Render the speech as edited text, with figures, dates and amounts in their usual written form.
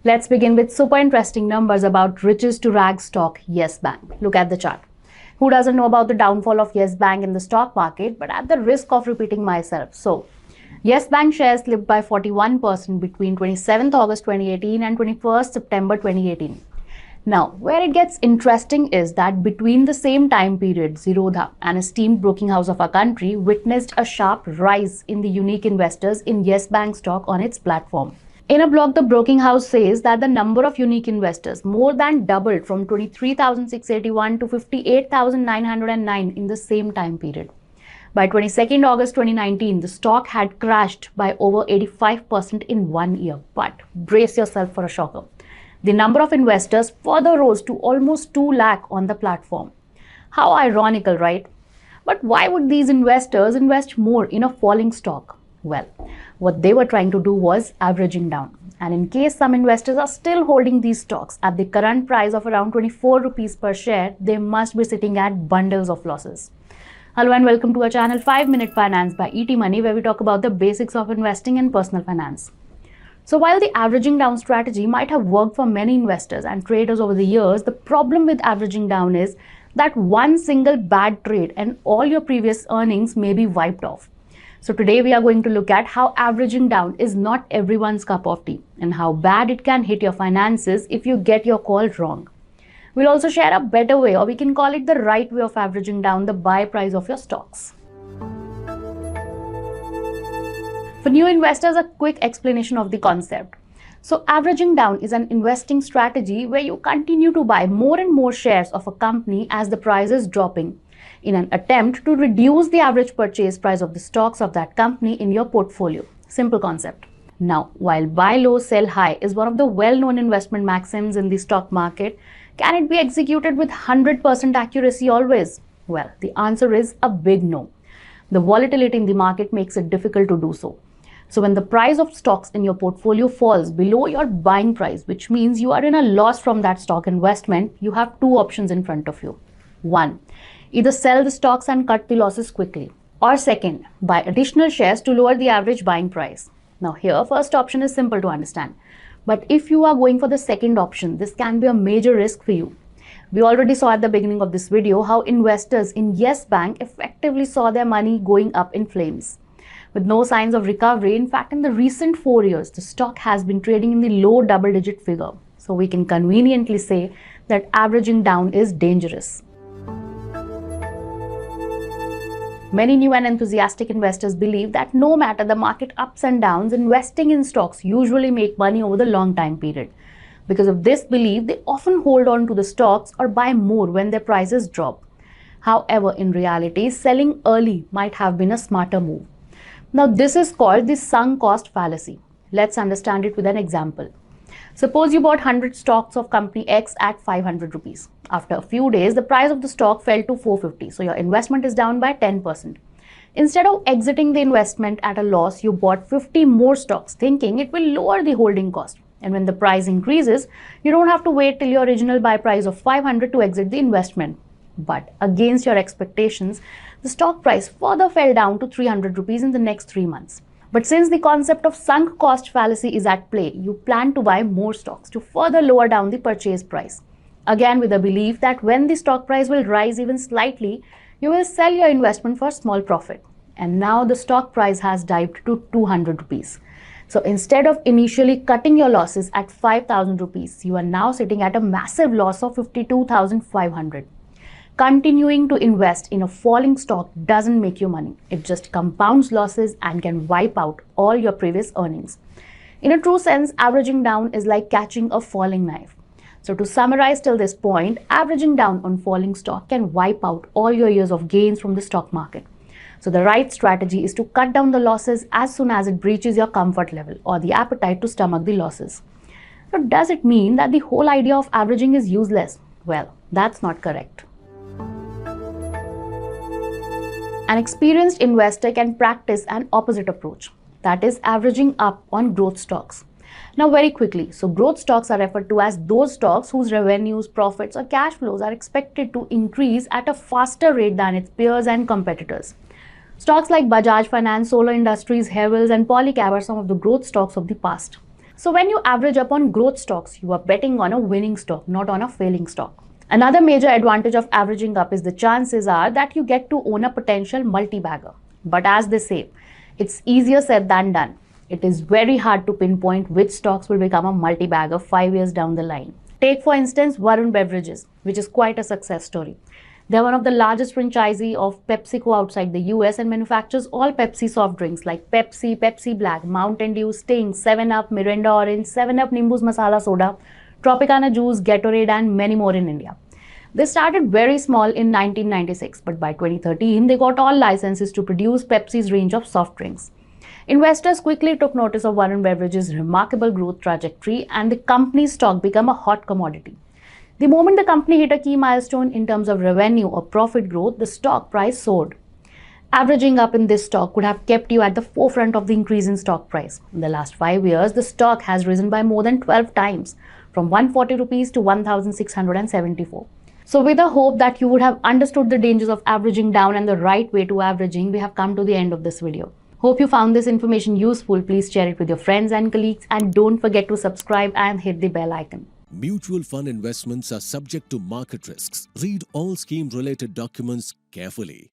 Let's begin with super interesting numbers about riches to rags stock Yes Bank. Look at the chart. Who doesn't know about the downfall of Yes Bank in the stock market? But at the risk of repeating myself, Yes Bank shares slipped by 41% between 27th August 2018 and 21st September 2018. Now, where it gets interesting is that between the same time period, Zerodha, an esteemed broking house of our country, witnessed a sharp rise in the unique investors in Yes Bank stock on its platform. In a blog, the broking house says that the number of unique investors more than doubled from 23,681 to 58,909 in the same time period. By 22nd August 2019, the stock had crashed by over 85% in 1 year. But brace yourself for a shocker. The number of investors further rose to almost 2 lakh on the platform. How ironical, right? But why would these investors invest more in a falling stock? Well, what they were trying to do was averaging down. And in case some investors are still holding these stocks at the current price of around 24 rupees per share, they must be sitting at bundles of losses. Hello and welcome to our channel 5-Minute Finance by ET Money, where we talk about the basics of investing and personal finance. So while the averaging down strategy might have worked for many investors and traders over the years, the problem with averaging down is that one single bad trade and all your previous earnings may be wiped off. So today we are going to look at how averaging down is not everyone's cup of tea and how bad it can hit your finances if you get your call wrong. We'll also share a better way, or we can call it the right way, of averaging down the buy price of your stocks. For new investors, a quick explanation of the concept. So averaging down is an investing strategy where you continue to buy more and more shares of a company as the price is dropping, in an attempt to reduce the average purchase price of the stocks of that company in your portfolio. Simple concept. Now, while buy low, sell high is one of the well-known investment maxims in the stock market, can it be executed with 100% accuracy always? Well, the answer is a big no. The volatility in the market makes it difficult to do so. So when the price of stocks in your portfolio falls below your buying price, which means you are in a loss from that stock investment, you have two options in front of you. One, either sell the stocks and cut the losses quickly. Or second, buy additional shares to lower the average buying price. Now here, first option is simple to understand. But if you are going for the second option, this can be a major risk for you. We already saw at the beginning of this video how investors in Yes Bank effectively saw their money going up in flames. With no signs of recovery, in fact, in the recent 4 years, the stock has been trading in the low double-digit figure. So we can conveniently say that averaging down is dangerous. Many new and enthusiastic investors believe that no matter the market ups and downs, investing in stocks usually make money over the long time period. Because of this belief, they often hold on to the stocks or buy more when their prices drop. However, in reality, selling early might have been a smarter move. Now, this is called the sunk cost fallacy. Let's understand it with an example. Suppose you bought 100 stocks of company X at 500 rupees. After a few days, the price of the stock fell to 450, so your investment is down by 10%. Instead of exiting the investment at a loss, you bought 50 more stocks, thinking it will lower the holding cost. And when the price increases, you don't have to wait till your original buy price of 500 to exit the investment. But against your expectations, the stock price further fell down to 300 rupees in the next 3 months. But since the concept of sunk cost fallacy is at play, you plan to buy more stocks to further lower down the purchase price. Again, with the belief that when the stock price will rise even slightly, you will sell your investment for small profit. And now the stock price has dived to 200 rupees. So instead of initially cutting your losses at 5,000 rupees, you are now sitting at a massive loss of 52,500. Continuing to invest in a falling stock doesn't make you money. It just compounds losses and can wipe out all your previous earnings. In a true sense, averaging down is like catching a falling knife. So to summarize till this point, averaging down on falling stock can wipe out all your years of gains from the stock market. So the right strategy is to cut down the losses as soon as it breaches your comfort level or the appetite to stomach the losses. So does it mean that the whole idea of averaging is useless? Well, that's not correct. An experienced investor can practice an opposite approach, that is averaging up on growth stocks. Now very quickly, so growth stocks are referred to as those stocks whose revenues, profits or cash flows are expected to increase at a faster rate than its peers and competitors. Stocks like Bajaj Finance, Solar Industries, Havells and Polycab are some of the growth stocks of the past. So when you average up on growth stocks, you are betting on a winning stock, not on a failing stock. Another major advantage of averaging up is the chances are that you get to own a potential multi-bagger. But as they say, it's easier said than done. It is very hard to pinpoint which stocks will become a multi-bagger 5 years down the line. Take for instance Varun Beverages, which is quite a success story. They are one of the largest franchisee of PepsiCo outside the US and manufactures all Pepsi soft drinks like Pepsi, Pepsi Black, Mountain Dew, Sting, 7-Up, Mirinda Orange, 7-Up Nimbus Masala Soda, Tropicana Juice, Gatorade and many more in India. They started very small in 1996, but by 2013 they got all licenses to produce Pepsi's range of soft drinks. Investors quickly took notice of Varun Beverages' remarkable growth trajectory and the company's stock became a hot commodity. The moment the company hit a key milestone in terms of revenue or profit growth, the stock price soared. Averaging up in this stock could have kept you at the forefront of the increase in stock price. In the last 5 years, the stock has risen by more than 12 times, from 140 rupees to 1674. So with the hope that you would have understood the dangers of averaging down and the right way to averaging, we have come to the end of this video. Hope you found this information useful. Please share it with your friends and colleagues and don't forget to subscribe and hit the bell icon. Mutual fund investments are subject to market risks. Read all scheme-related documents carefully.